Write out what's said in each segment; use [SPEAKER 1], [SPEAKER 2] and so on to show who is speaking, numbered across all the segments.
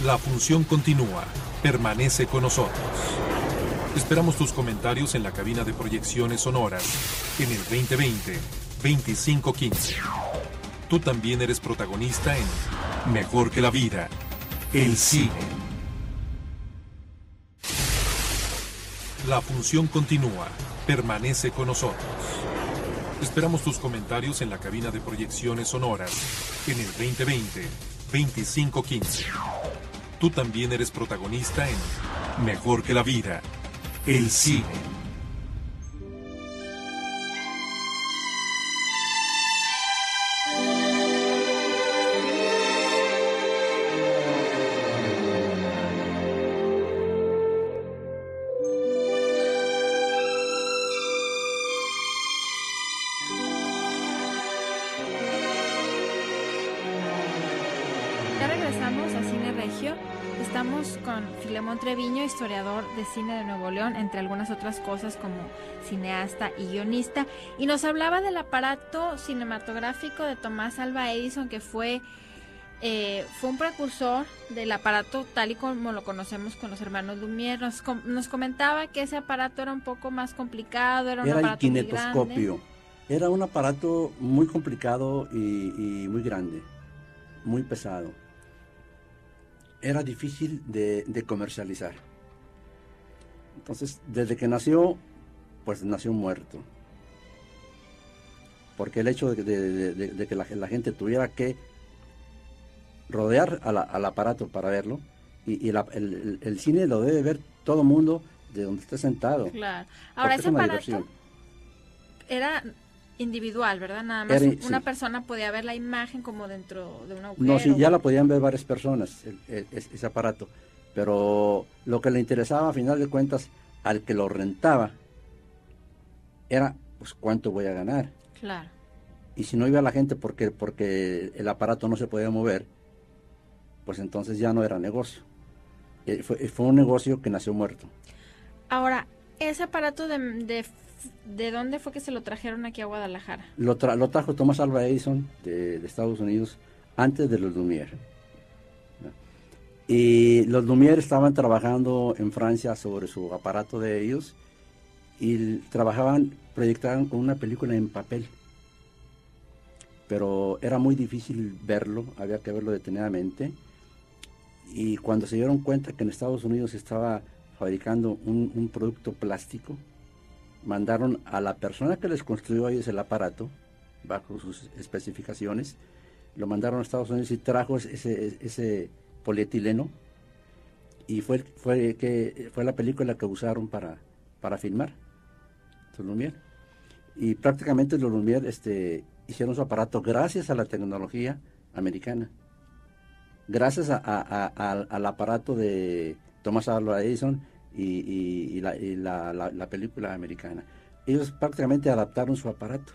[SPEAKER 1] La función continúa. Permanece con nosotros. Esperamos tus comentarios en la cabina de proyecciones sonoras en el 2020-2515. Tú también eres protagonista en Mejor que la vida, el cine. La función continúa. Permanece con nosotros. Esperamos tus comentarios en la cabina de proyecciones sonoras en el 2020-2515. Tú también eres protagonista en Mejor que la vida, el cine.
[SPEAKER 2] Estamos con Filemón Treviño, historiador de cine de Nuevo León, entre algunas otras cosas como cineasta y guionista, y nos hablaba del aparato cinematográfico de Tomás Alva Edison, que fue un precursor del aparato tal y como lo conocemos con los hermanos Lumière. Nos comentaba que ese aparato era un poco más complicado, era un aparato
[SPEAKER 3] el kinetoscopio.
[SPEAKER 2] muy grande.
[SPEAKER 3] Era un aparato muy complicado y muy grande, muy pesado. Era difícil de comercializar. Entonces, desde que nació, pues nació muerto. Porque el hecho de que la gente tuviera que rodear al aparato para verlo, y el cine lo debe ver todo mundo de donde esté sentado.
[SPEAKER 2] Claro. Ahora, ese aparato era individual, ¿verdad? Nada más una persona podía ver la imagen como dentro de un agujero.
[SPEAKER 3] No, sí, ya la podían ver varias personas, ese aparato. Pero lo que le interesaba, a final de cuentas, al que lo rentaba, era, pues, ¿cuánto voy a ganar?
[SPEAKER 2] Claro.
[SPEAKER 3] Y si no iba la gente porque el aparato no se podía mover, pues entonces ya no era negocio. Fue un negocio que nació muerto.
[SPEAKER 2] Ahora, ese aparato ¿de dónde fue que se lo trajeron aquí a Guadalajara?
[SPEAKER 3] Lo trajo Tomás Alva Edison de Estados Unidos antes de los Lumière. Y los Lumière estaban trabajando en Francia sobre su aparato de ellos y proyectaban con una película en papel. Pero era muy difícil verlo, había que verlo detenidamente. Y cuando se dieron cuenta que en Estados Unidos estaba fabricando un producto plástico, mandaron a la persona que les construyó a ellos el aparato, bajo sus especificaciones, lo mandaron a Estados Unidos y trajo ese polietileno, y fue la película que usaron para filmar los Lumière. Y prácticamente los Lumière hicieron su aparato gracias a la tecnología americana, gracias al aparato de Thomas Alva Edison y la película americana. Ellos prácticamente adaptaron su aparato,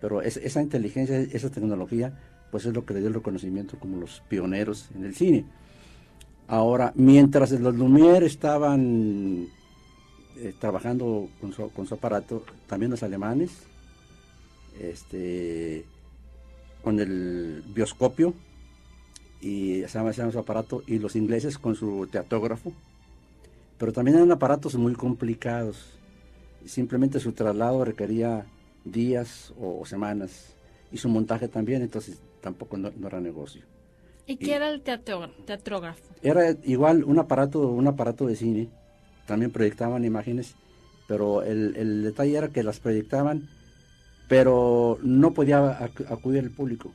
[SPEAKER 3] pero esa inteligencia, esa tecnología, pues es lo que le dio el reconocimiento como los pioneros en el cine. Ahora, mientras los Lumière estaban trabajando con su aparato, también los alemanes, con el bioscopio, y se llama su aparato, y los ingleses con su teatógrafo. Pero también eran aparatos muy complicados. Simplemente su traslado requería días o semanas, y su montaje también, entonces tampoco no era negocio.
[SPEAKER 2] ¿Y qué era el teatrógrafo?
[SPEAKER 3] Era igual un aparato de cine. También proyectaban imágenes, pero el detalle era que las proyectaban, pero no podía acudir el público.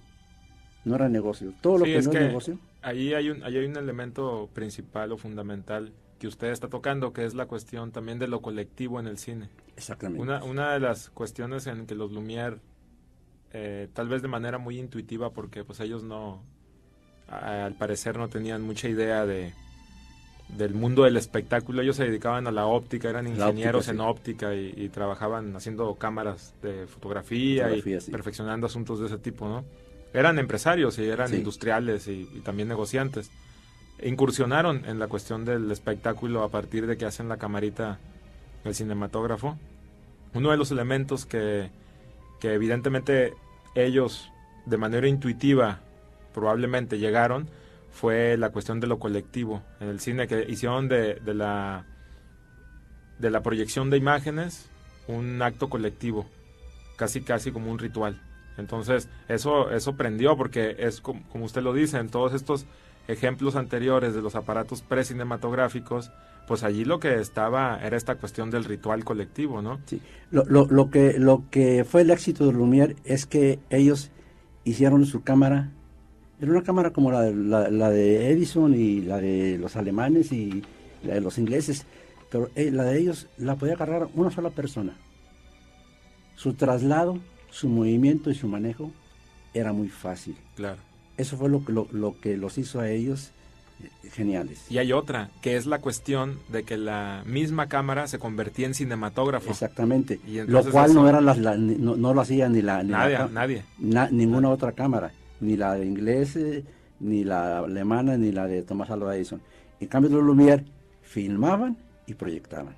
[SPEAKER 3] No era negocio. Todo lo que no es negocio.
[SPEAKER 4] Ahí hay un elemento principal o fundamental que usted está tocando, que es la cuestión también de lo colectivo en el cine.
[SPEAKER 3] Exactamente.
[SPEAKER 4] Una de las cuestiones en que los Lumière, tal vez de manera muy intuitiva, porque pues ellos al parecer no tenían mucha idea del mundo del espectáculo. Ellos se dedicaban a la óptica, eran ingenieros en óptica y trabajaban haciendo cámaras de fotografía y sí, perfeccionando asuntos de ese tipo, ¿no? Eran empresarios y eran industriales y también negociantes. Incursionaron en la cuestión del espectáculo a partir de que hacen la camarita, el cinematógrafo. Uno de los elementos que evidentemente ellos de manera intuitiva probablemente llegaron fue la cuestión de lo colectivo en el cine, que hicieron de la proyección de imágenes un acto colectivo, casi como un ritual. Entonces eso prendió, porque es como usted lo dice, en todos estos ejemplos anteriores de los aparatos precinematográficos, pues allí lo que estaba era esta cuestión del ritual colectivo, ¿no?
[SPEAKER 3] Sí. Lo que fue el éxito de Lumière es que ellos hicieron su cámara. Era una cámara como la de Edison y la de los alemanes y la de los ingleses, pero la de ellos la podía agarrar una sola persona. Su traslado, su movimiento y su manejo era muy fácil.
[SPEAKER 4] Claro.
[SPEAKER 3] Eso fue lo que los hizo a ellos geniales.
[SPEAKER 4] Y hay otra, que es la cuestión de que la misma cámara se convertía en cinematógrafo.
[SPEAKER 3] Exactamente.
[SPEAKER 4] Y
[SPEAKER 3] lo cual
[SPEAKER 4] eso,
[SPEAKER 3] no lo hacía
[SPEAKER 4] nadie.
[SPEAKER 3] Ninguna otra cámara, ni la de inglés, ni la alemana, ni la de Tomás Alva Edison. En cambio, los Lumière filmaban y proyectaban.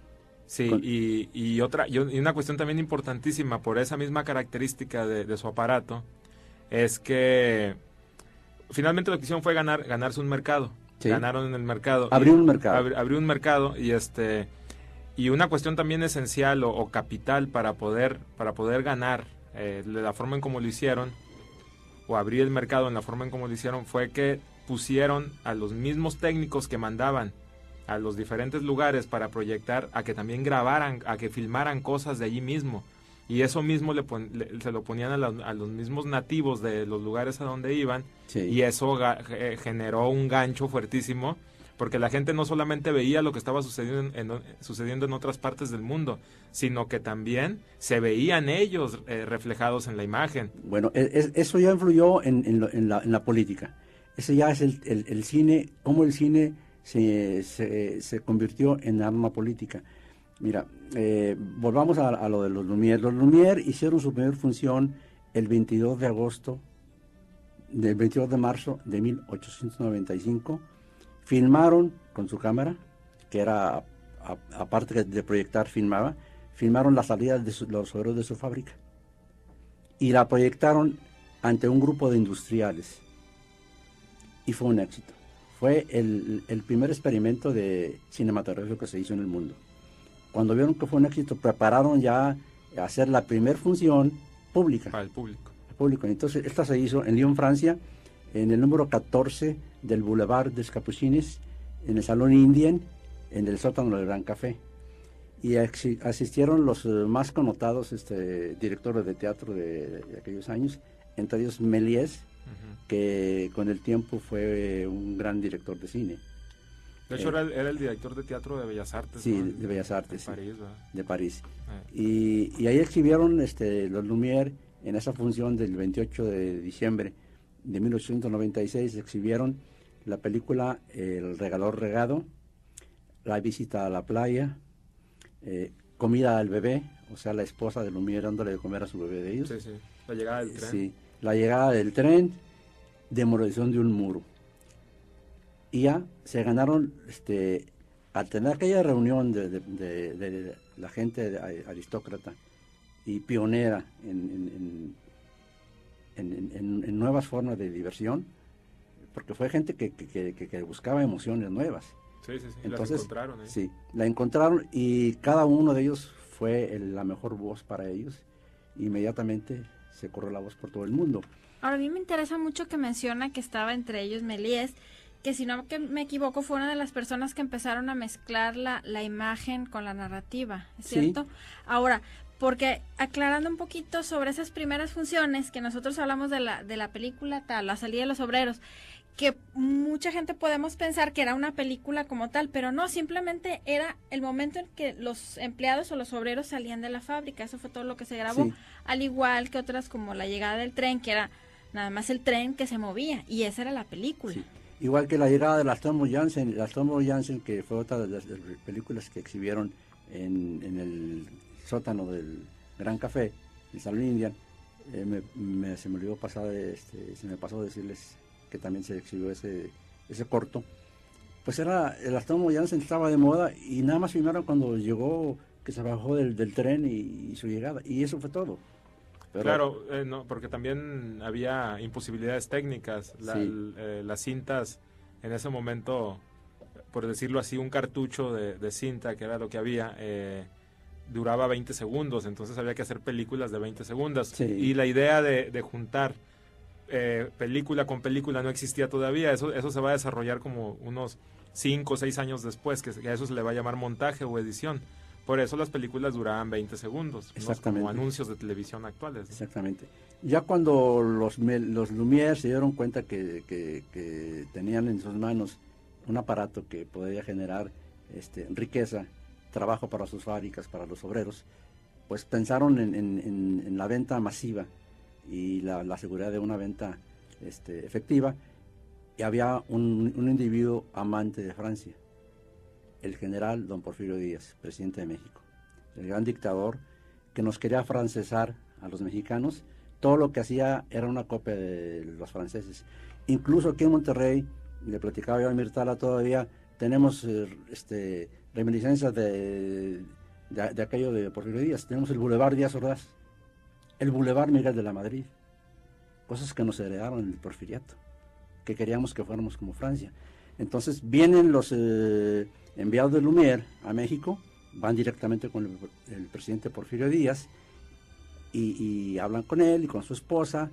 [SPEAKER 4] Sí, y una cuestión también importantísima por esa misma característica de su aparato es que finalmente lo que hicieron fue ganarse un mercado. Sí. Ganaron en el mercado.
[SPEAKER 3] Abrió un mercado.
[SPEAKER 4] Abrió un mercado y una cuestión también esencial o capital para poder ganar de la forma en como lo hicieron, o abrir el mercado en la forma en como lo hicieron, fue que pusieron a los mismos técnicos que mandaban a los diferentes lugares para proyectar, a que también grabaran, a que filmaran cosas de allí mismo. Y eso mismo se lo ponían a los mismos nativos de los lugares a donde iban. Sí. Y eso generó un gancho fuertísimo, porque la gente no solamente veía lo que estaba sucediendo en otras partes del mundo, sino que también se veían ellos reflejados en la imagen.
[SPEAKER 3] Bueno, eso ya influyó en la política. Ese ya es el cine, cómo el cine se convirtió en arma política. Mira, volvamos a lo de los Lumière. Los Lumière hicieron su primera función el 22 de marzo de 1895. Filmaron con su cámara, que era, aparte de proyectar, filmaron la salida de los obreros de su fábrica. Y la proyectaron ante un grupo de industriales. Y fue un éxito. Fue el primer experimento de cinematográfico que se hizo en el mundo. Cuando vieron que fue un éxito, prepararon ya hacer la primera función pública.
[SPEAKER 4] Para el público.
[SPEAKER 3] Entonces, esta se hizo en Lyon, Francia, en el número 14 del Boulevard des Capucines, en el Salón Indien, en el sótano del Gran Café. Y asistieron los más connotados directores de teatro de aquellos años, entre ellos Méliès, que con el tiempo fue un gran director de cine.
[SPEAKER 4] De hecho, era el director de teatro de Bellas Artes.
[SPEAKER 3] Sí,
[SPEAKER 4] ¿no?
[SPEAKER 3] de Bellas Artes.
[SPEAKER 4] De París, ¿verdad?
[SPEAKER 3] De París. Y ahí exhibieron los Lumière en esa función del 28 de diciembre de 1896. Exhibieron la película El regador regado, La visita a la playa, Comida al bebé, o sea, la esposa de Lumière dándole de comer a su bebé de ellos.
[SPEAKER 4] Sí, sí. La llegada del tren.
[SPEAKER 3] Sí, la llegada del tren, Demolición de un muro. Y ya se ganaron, al tener aquella reunión de la gente aristócrata y pionera en nuevas formas de diversión, porque fue gente que buscaba emociones nuevas.
[SPEAKER 4] Sí.
[SPEAKER 3] Entonces,
[SPEAKER 4] las encontraron.
[SPEAKER 3] Sí, la encontraron y cada uno de ellos fue la mejor voz para ellos. Inmediatamente se corrió la voz por todo el mundo.
[SPEAKER 2] Ahora, a mí me interesa mucho que menciona que estaba entre ellos Méliès, que si no me equivoco fue una de las personas que empezaron a mezclar la imagen con la narrativa, ¿es cierto? Sí. Ahora, porque aclarando un poquito sobre esas primeras funciones, que nosotros hablamos de la película tal, La salida de los obreros, que mucha gente podemos pensar que era una película como tal, pero no, simplemente era el momento en que los empleados o los obreros salían de la fábrica, eso fue todo lo que se grabó, sí. Al igual que otras como La llegada del tren, que era nada más el tren que se movía, y esa era la película. Sí.
[SPEAKER 3] Igual que la llegada de las Tomo Jansen, que fue otra de las películas que exhibieron en el sótano del Gran Café, el Salón Indian. Se me olvidó se me pasó decirles que también se exhibió ese corto. Pues las Tomo Jansen estaba de moda y nada más filmaron cuando llegó, que se bajó del tren y su llegada, y eso fue todo.
[SPEAKER 4] Pero, claro, no, porque también había imposibilidades técnicas. Las cintas en ese momento, por decirlo así, un cartucho de cinta, que era lo que había, duraba 20 segundos, entonces había que hacer películas de 20 segundos.
[SPEAKER 3] Sí.
[SPEAKER 4] Y la idea de juntar película con película no existía todavía. Eso se va a desarrollar como unos 5 o 6 años después, que a eso se le va a llamar montaje o edición. Por eso las películas duraban 20 segundos,
[SPEAKER 3] Exactamente.
[SPEAKER 4] ¿no? Como anuncios de televisión actuales, ¿no?
[SPEAKER 3] Exactamente. Ya cuando los Lumière se dieron cuenta que tenían en sus manos un aparato que podía generar riqueza, trabajo para sus fábricas, para los obreros, pues pensaron en la venta masiva y la seguridad de una venta efectiva. Y había un individuo amante de Francia, el general don Porfirio Díaz, presidente de México, el gran dictador que nos quería francesar a los mexicanos. Todo lo que hacía era una copia de los franceses. Incluso aquí en Monterrey, le platicaba yo a Mirtala todavía, tenemos reminiscencias de aquello de Porfirio Díaz. Tenemos el Boulevard Díaz Ordaz, el Boulevard Miguel de la Madrid, cosas que nos heredaron en el porfiriato, que queríamos que fuéramos como Francia. Entonces vienen los enviados de Lumière a México, van directamente con el presidente Porfirio Díaz y hablan con él y con su esposa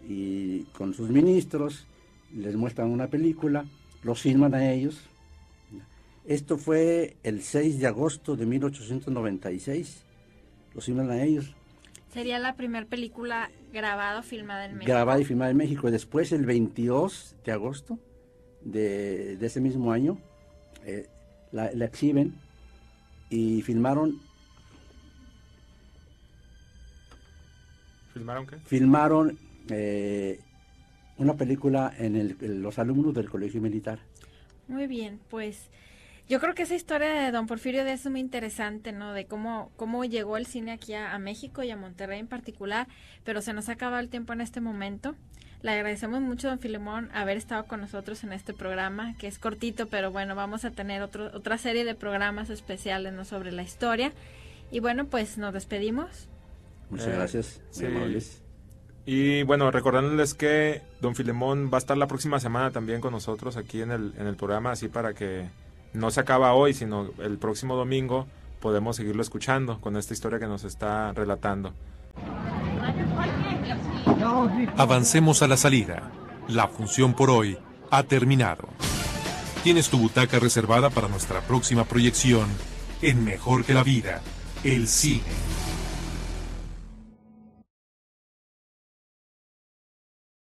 [SPEAKER 3] y con sus ministros, les muestran una película, los filman a ellos. Esto fue el 6 de agosto de 1896, los filman a ellos.
[SPEAKER 2] Sería la primera película grabada o filmada en México.
[SPEAKER 3] Grabada y filmada en México. Y después, el 22 de agosto de ese mismo año, la exhiben y filmaron.
[SPEAKER 4] ¿Filmaron qué?
[SPEAKER 3] Filmaron una película en los alumnos del Colegio Militar.
[SPEAKER 2] Muy bien, pues yo creo que esa historia de don Porfirio Díaz es muy interesante, ¿no? De cómo llegó el cine aquí a México y a Monterrey en particular, pero se nos ha acabado el tiempo en este momento. Le agradecemos mucho, don Filemón, haber estado con nosotros en este programa, que es cortito, pero bueno, vamos a tener otra serie de programas especiales, ¿no?, sobre la historia. Y bueno, pues nos despedimos.
[SPEAKER 3] Muchas gracias,
[SPEAKER 4] sí.
[SPEAKER 3] muy amables.
[SPEAKER 4] Y bueno, recordándoles que don Filemón va a estar la próxima semana también con nosotros aquí en el programa, así para que no se acaba hoy, sino el próximo domingo podemos seguirlo escuchando con esta historia que nos está relatando.
[SPEAKER 1] Avancemos a la salida. La función por hoy ha terminado. Tienes tu butaca reservada para nuestra próxima proyección en Mejor que la Vida, el cine.